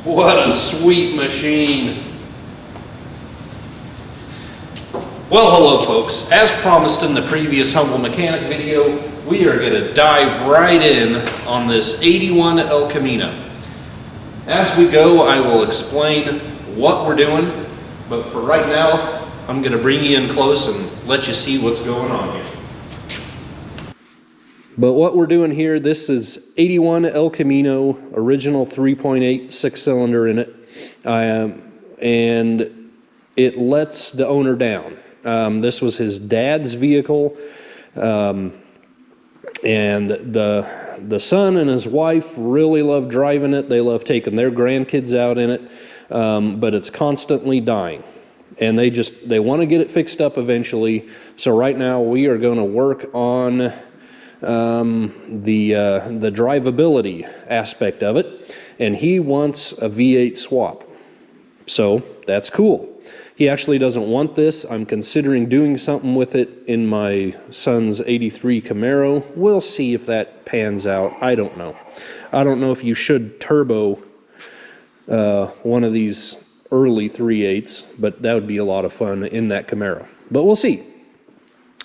What a sweet machine. Well, hello folks. As promised in the previous Humble Mechanic video, we are going to dive right in on this 81 El Camino. As we go, I will explain what we're doing, but for right now, I'm going to bring you in close and let you see what's going on here. But what we're doing here, this is 81 El Camino, original 3.8 6-cylinder in it, and it lets the owner down. This was his dad's vehicle, and the son and his wife really love driving it. They love taking their grandkids out in it, but it's constantly dying. And they want to get it fixed up eventually. So right now we are going to work on the drivability aspect of it, and he wants a V8 swap. So that's cool. He actually doesn't want this. I'm considering doing something with it in my son's 83 Camaro. We'll see if that pans out. I don't know. I don't know if you should turbo one of these early 3.8s, but that would be a lot of fun in that Camaro. But we'll see.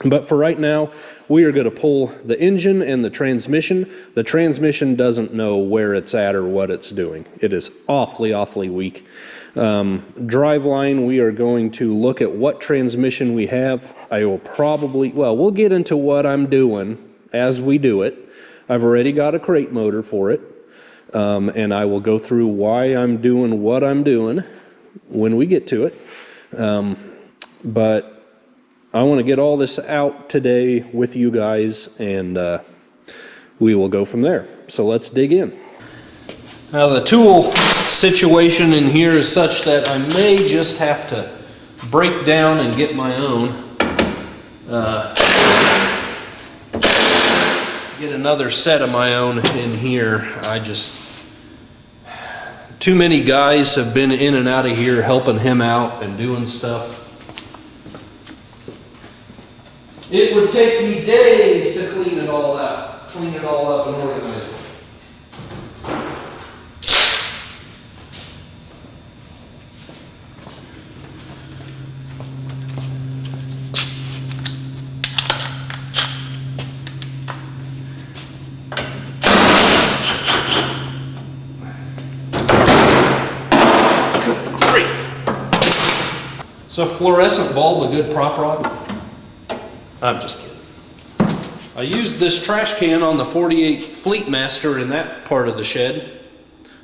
But for right now, we are going to pull the engine and the transmission. The transmission doesn't know where it's at or what it's doing. It is awfully, awfully weak. Driveline, we are going to look at what transmission we have. I will probably, well, we'll get into what I'm doing as we do it. I've already got a crate motor for it, and I will go through why I'm doing what I'm doing when we get to it. But I want to get all this out today with you guys, and we will go from there. So let's dig in. Now the tool situation in here is such that I may just have to break down and get my own. Get another set of my own in here. Too many guys have been in and out of here helping him out and doing stuff. It would take me days to clean it all out, clean it all up and organize it. Good grief. So fluorescent bulb a good prop rod? I'm just kidding. I used this trash can on the 48 Fleet Master in that part of the shed.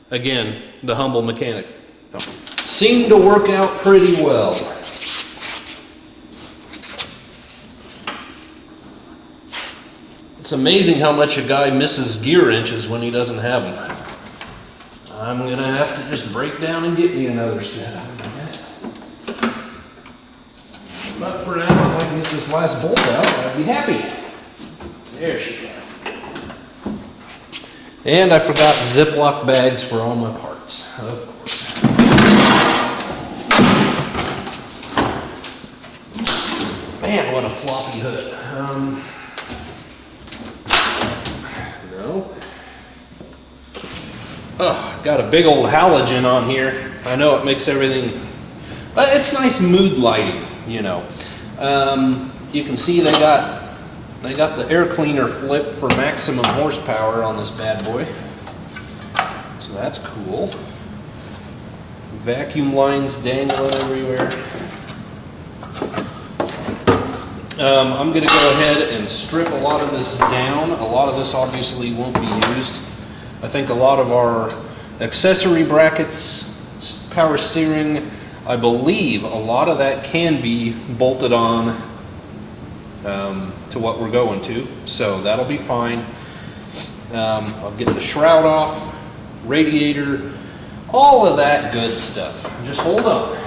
Again, the Humble Mechanic. Seemed to work out pretty well. It's amazing how much a guy misses gear wrenches when he doesn't have them. I'm gonna have to just break down and get me another set, I guess. But for now, if I can get this last bolt out, I'd be happy. There she goes. And I forgot Ziploc bags for all my parts, of course. Man, what a floppy hood. No. Oh, got a big old halogen on here. I know it makes everything, but it's nice mood lighting. You know, you can see they got the air cleaner flip for maximum horsepower on this bad boy, so that's cool. Vacuum lines dangling everywhere. I'm going to go ahead and strip a lot of this down. A lot of this obviously won't be used. I think a lot of our accessory brackets, power steering, I believe a lot of that can be bolted on to what we're going to, so that'll be fine. I'll get the shroud off, radiator, all of that good stuff. Just hold on.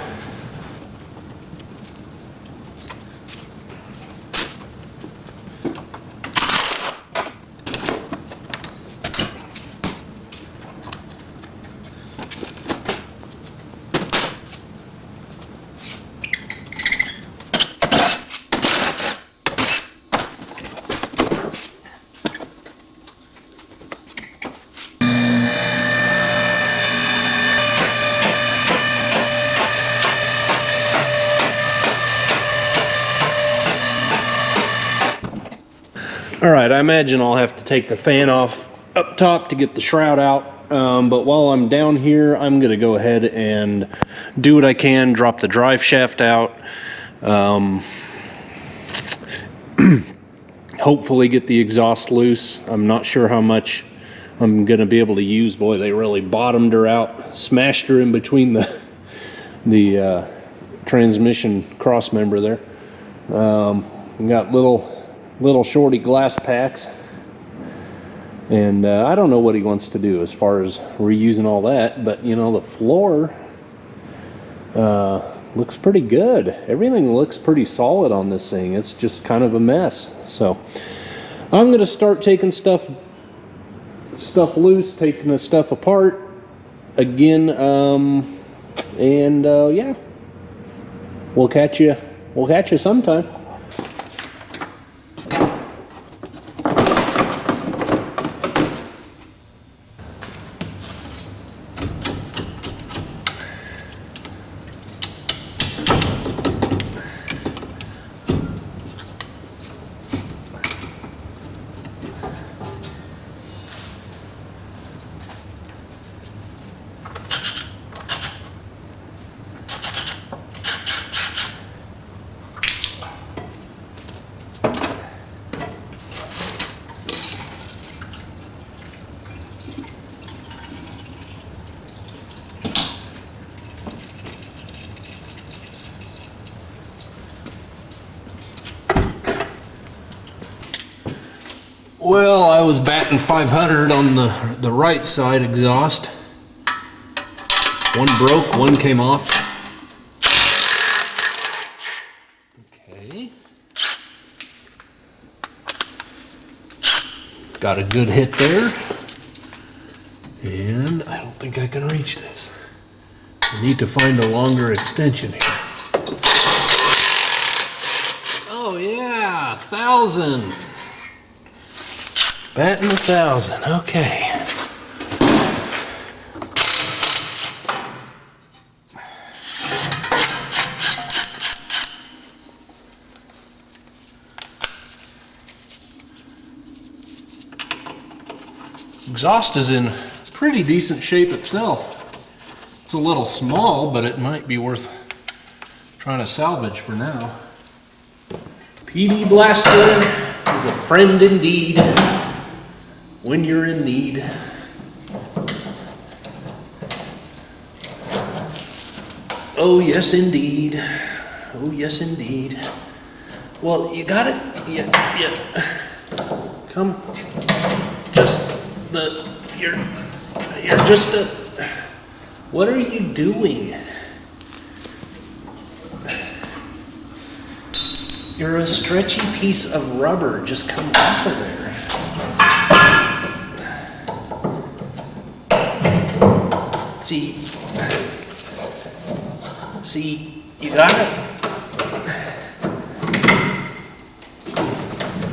I imagine I'll have to take the fan off up top to get the shroud out. But while I'm down here, I'm going to go ahead and do what I can, drop the drive shaft out. Hopefully get the exhaust loose. I'm not sure how much I'm going to be able to use. Boy, they really bottomed her out, smashed her in between the transmission cross member there. We got little shorty glass packs, and I don't know what he wants to do as far as reusing all that, but you know, the floor looks pretty good. Everything looks pretty solid on this thing. It's just kind of a mess. So I'm going to start taking stuff loose, taking the stuff apart again, and yeah, we'll catch you sometime. Well, I was batting 500 on the right side exhaust. One broke, one came off. Okay. Got a good hit there. And I don't think I can reach this. I need to find a longer extension here. Oh yeah, 1,000. Batting 1,000, okay. Exhaust is in pretty decent shape itself. It's a little small, but it might be worth trying to salvage for now. PV Blaster is a friend indeed when you're in need. Oh yes indeed. Oh yes indeed. Well, you got it. Yeah. Come. You're just a. What are you doing? You're a stretchy piece of rubber. Just come off of there. See, you got it?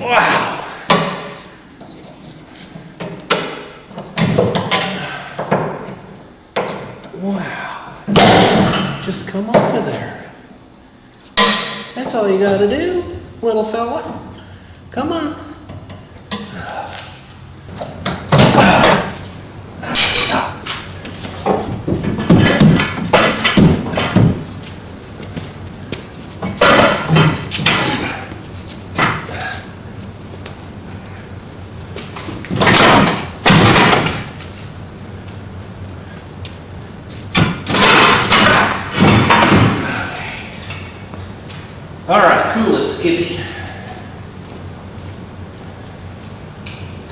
Wow. Wow. Just come off of there. That's all you gotta do, little fella. Come on. All right, cool it, Skippy.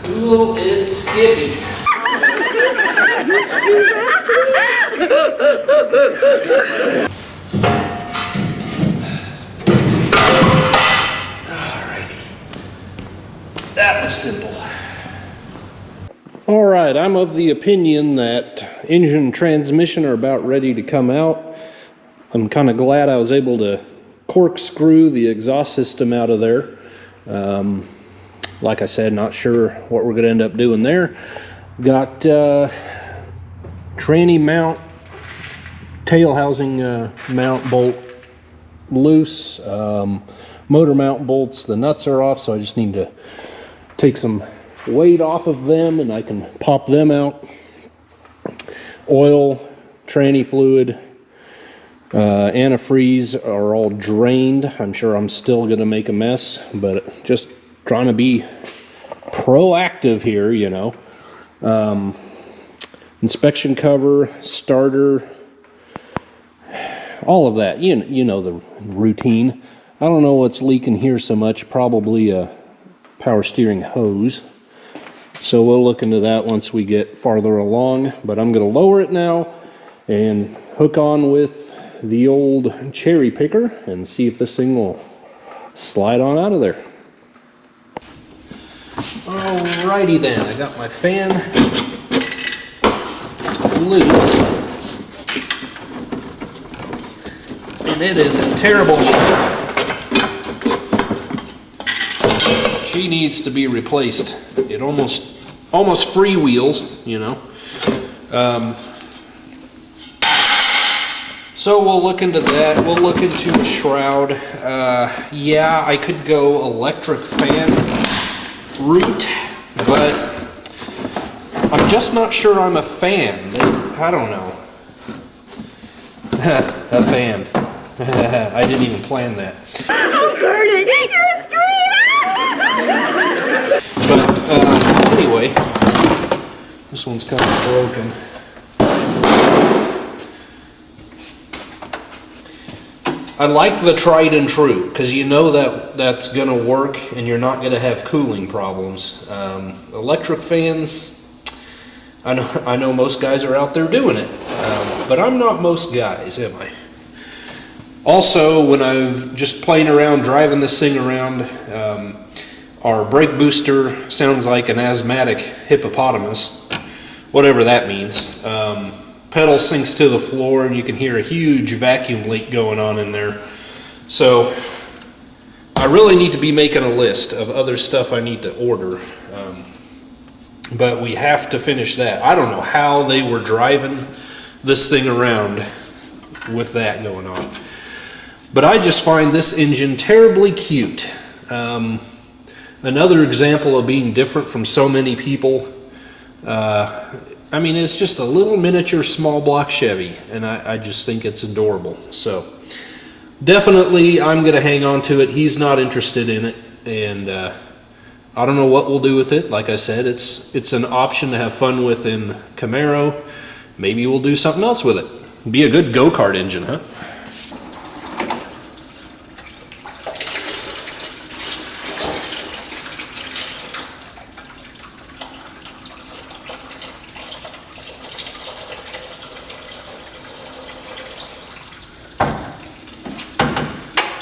Cool it, Skippy. Alrighty. That was simple. All right, I'm of the opinion that engine and transmission are about ready to come out. I'm kind of glad I was able to corkscrew the exhaust system out of there. Like I said, not sure what we're going to end up doing there. Got tranny mount, tail housing mount bolt loose, motor mount bolts, the nuts are off, so I just need to take some weight off of them and I can pop them out. Oil, tranny fluid, antifreeze are all drained. I'm sure I'm still gonna make a mess, but just trying to be proactive here, you know. Inspection cover, starter, all of that, you know the routine. I don't know what's leaking here so much, probably a power steering hose. So we'll look into that once we get farther along, but I'm gonna lower it now and hook on with the old cherry picker and see if this thing will slide on out of there. Alrighty then, I got my fan loose, and it is in terrible shape. She needs to be replaced. It almost freewheels, you know. So we'll look into that. We'll look into a shroud. Yeah, I could go electric fan route, but I'm just not sure I'm a fan. I don't know. A fan. I didn't even plan that. But anyway, this one's kind of broken. I like the tried and true, because you know that that's going to work and you're not going to have cooling problems. Electric fans, I know most guys are out there doing it, but I'm not most guys, am I? Also, when I've just playing around, driving this thing around, our brake booster sounds like an asthmatic hippopotamus, whatever that means. Pedal sinks to the floor and you can hear a huge vacuum leak going on in there. So I really need to be making a list of other stuff I need to order. But we have to finish that. I don't know how they were driving this thing around with that going on. But I just find this engine terribly cute. Another example of being different from so many people. I mean, it's just a little miniature small block Chevy, and I just think it's adorable. So definitely I'm going to hang on to it. He's not interested in it, and I don't know what we'll do with it. Like I said, it's an option to have fun with in Camino. Maybe we'll do something else with it. Be a good go-kart engine, huh?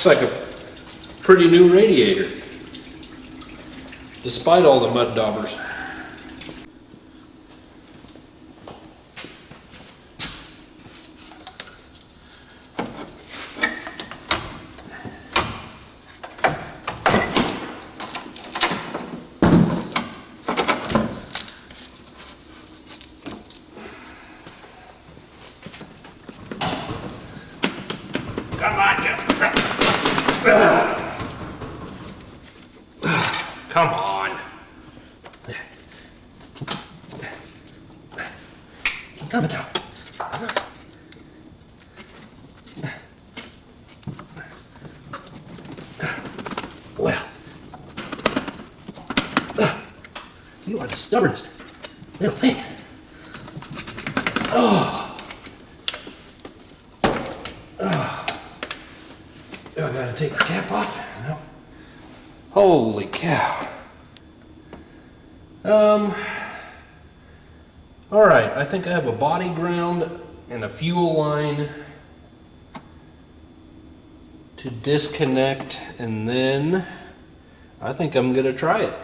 Looks like a pretty new radiator, despite all the mud daubers. Come on. Keep coming down. Well, you are the stubbornest little thing. Do I gotta take the cap off? No. Holy cow. Alright, I think I have a body ground and a fuel line to disconnect, and then I think I'm gonna try it.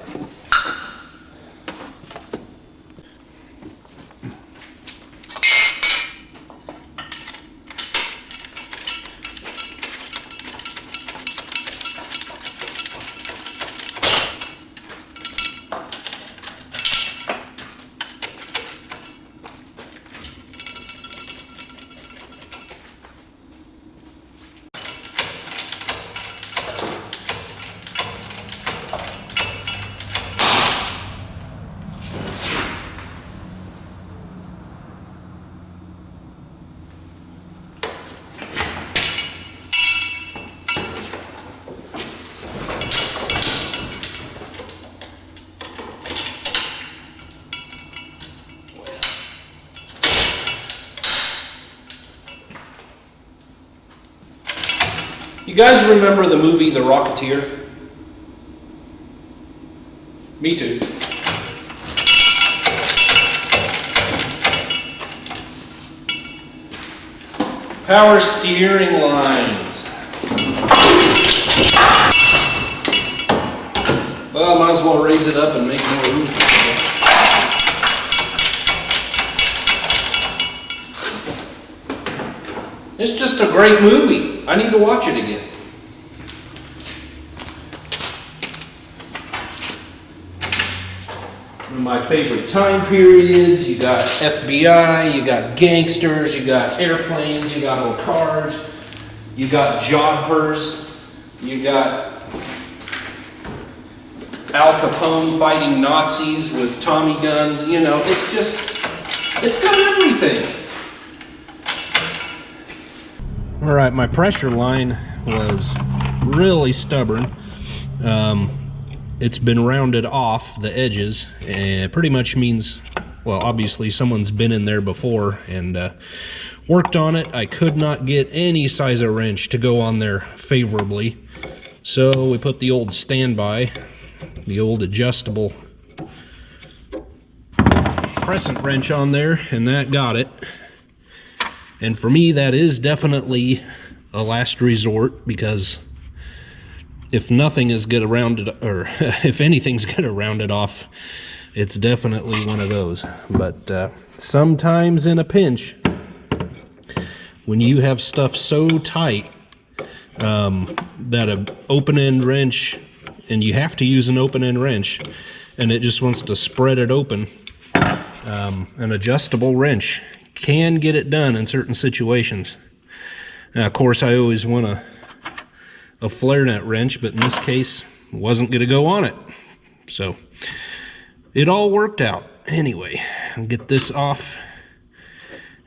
You guys remember the movie The Rocketeer? Me too. Power steering lines. Well, I might as well raise it up and make more room. It's just a great movie. I need to watch it again. One of my favorite time periods. You got FBI, you got gangsters, you got airplanes, you got old cars, you got jobbers, you got Al Capone fighting Nazis with Tommy guns. You know, it's got everything. All right, my pressure line was really stubborn. It's been rounded off the edges, and pretty much means, well, obviously someone's been in there before and worked on it. I could not get any size of wrench to go on there favorably, so we put the old standby, the old adjustable crescent wrench on there, and that got it. And for me, that is definitely a last resort, because if nothing is going to round it, or if anything's going to round it off, it's definitely one of those. But sometimes in a pinch, when you have stuff so tight that an open-end wrench, and you have to use an open-end wrench, and it just wants to spread it open, an adjustable wrench can get it done in certain situations. Now, of course, I always want a flare nut wrench, but in this case, wasn't going to go on it. So it all worked out. Anyway, I'll get this off,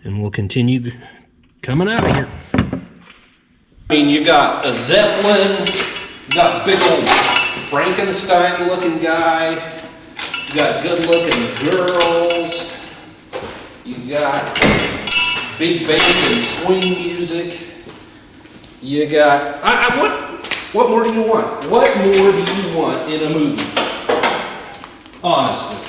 and we'll continue coming out of here. I mean, you got a Zeppelin, you got a big old Frankenstein-looking guy, you got good-looking girls, you got big band and swing music. You got, what more do you want? What more do you want in a movie? Honestly.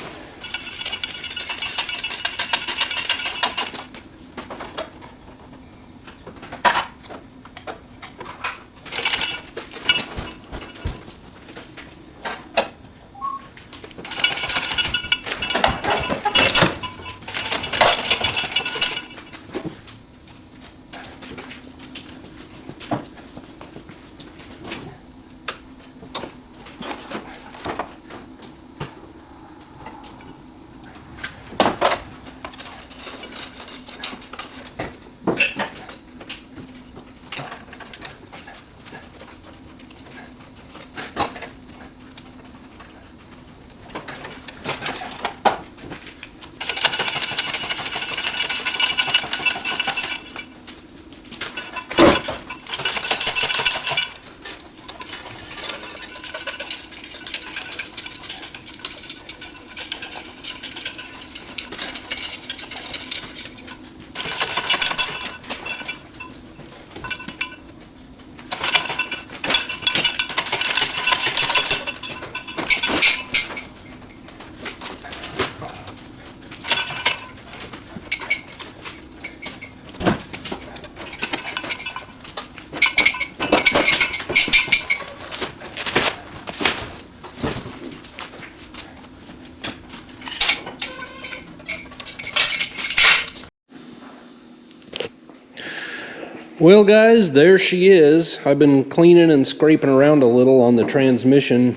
Well, guys, there she is. I've been cleaning and scraping around a little on the transmission,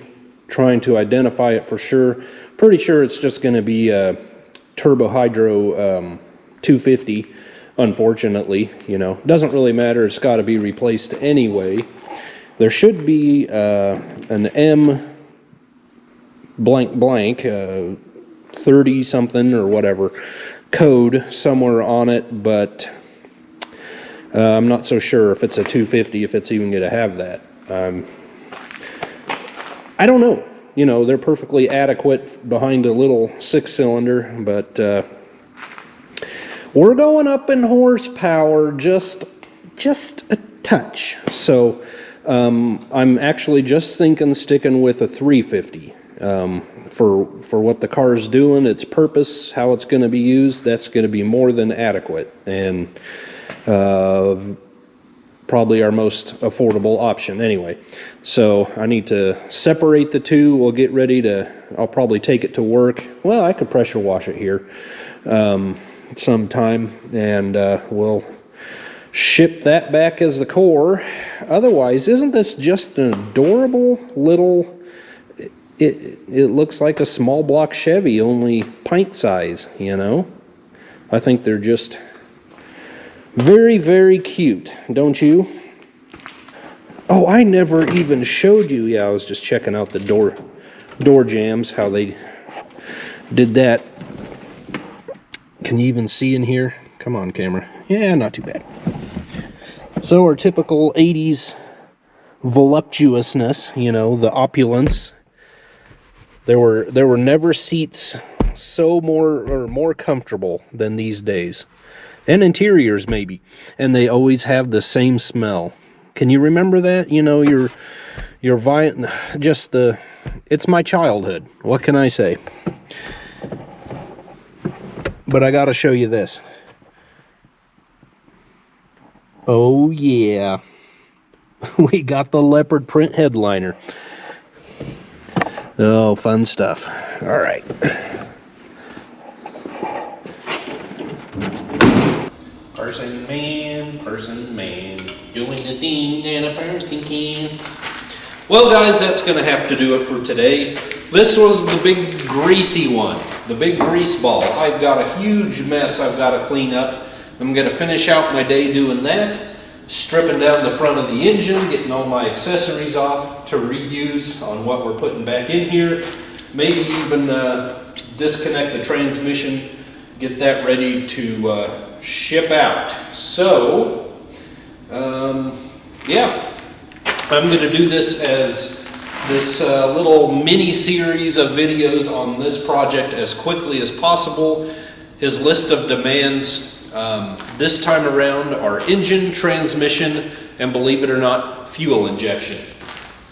trying to identify it for sure. Pretty sure it's just going to be a Turbo Hydro 250, unfortunately. You know, doesn't really matter. It's got to be replaced anyway. There should be an M blank blank 30 something or whatever code somewhere on it, but I'm not so sure if it's a 250, if it's even going to have that. I don't know. You know, they're perfectly adequate behind a little 6-cylinder, but we're going up in horsepower just a touch. So I'm actually just thinking sticking with a 350. For what the car's doing, its purpose, how it's going to be used, that's going to be more than adequate, and probably our most affordable option anyway. So I need to separate the two. We'll get ready to, I'll probably take it to work. Well, I could pressure wash it here sometime, and we'll ship that back as the core. Otherwise, isn't this just an adorable little, it looks like a small block Chevy, only pint size, you know? I think they're just very, very cute, don't you? Oh, I never even showed you. Yeah, I was just checking out the door jambs, how they did that. Can you even see in here? Come on, camera. Yeah, not too bad. So our typical 80s voluptuousness, you know, the opulence. There were never seats so more comfortable than these days. And interiors maybe. And they always have the same smell. Can you remember that? You know, it's my childhood. What can I say? But I gotta show you this. Oh yeah. We got the leopard print headliner. Oh, fun stuff. All right. Person man, doing the thing that a person can. Well, guys, that's going to have to do it for today. This was the big greasy one, the big grease ball. I've got a huge mess I've got to clean up. I'm going to finish out my day doing that, stripping down the front of the engine, getting all my accessories off to reuse on what we're putting back in here. Maybe even disconnect the transmission, get that ready to ship out. So, yeah, I'm going to do this as this little mini series of videos on this project as quickly as possible. His list of demands this time around are engine, transmission, and believe it or not, fuel injection.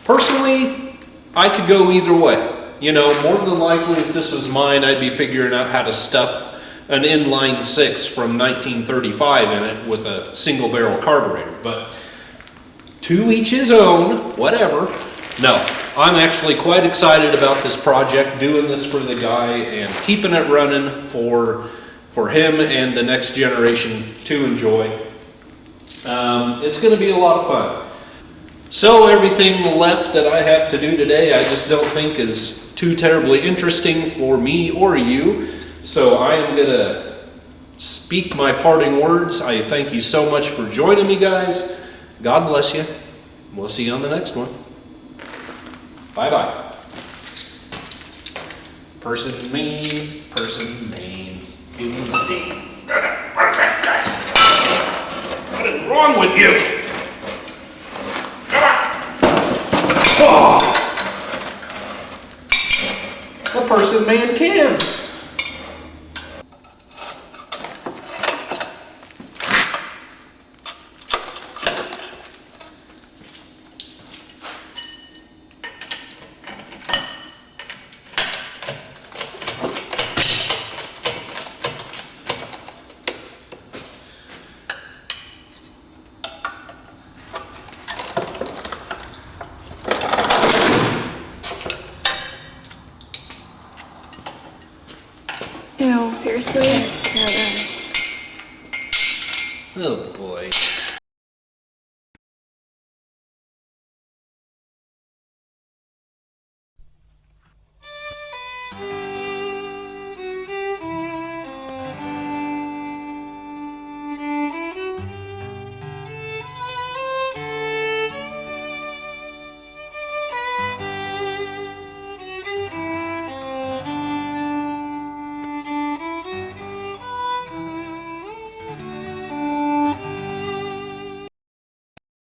Personally, I could go either way. You know, more than likely, if this was mine, I'd be figuring out how to stuff an inline 6 from 1935 in it with a single barrel carburetor, but to each his own, whatever. No, I'm actually quite excited about this project, doing this for the guy and keeping it running for him and the next generation to enjoy. It's going to be a lot of fun. So everything left that I have to do today, I just don't think is too terribly interesting for me or you. So I am going to speak my parting words. I thank you so much for joining me, guys. God bless you. We'll see you on the next one. Bye-bye. Person man, doing the thing. What is wrong with you? Oh! The person man can. Ew, seriously? That's so nice. Oh boy.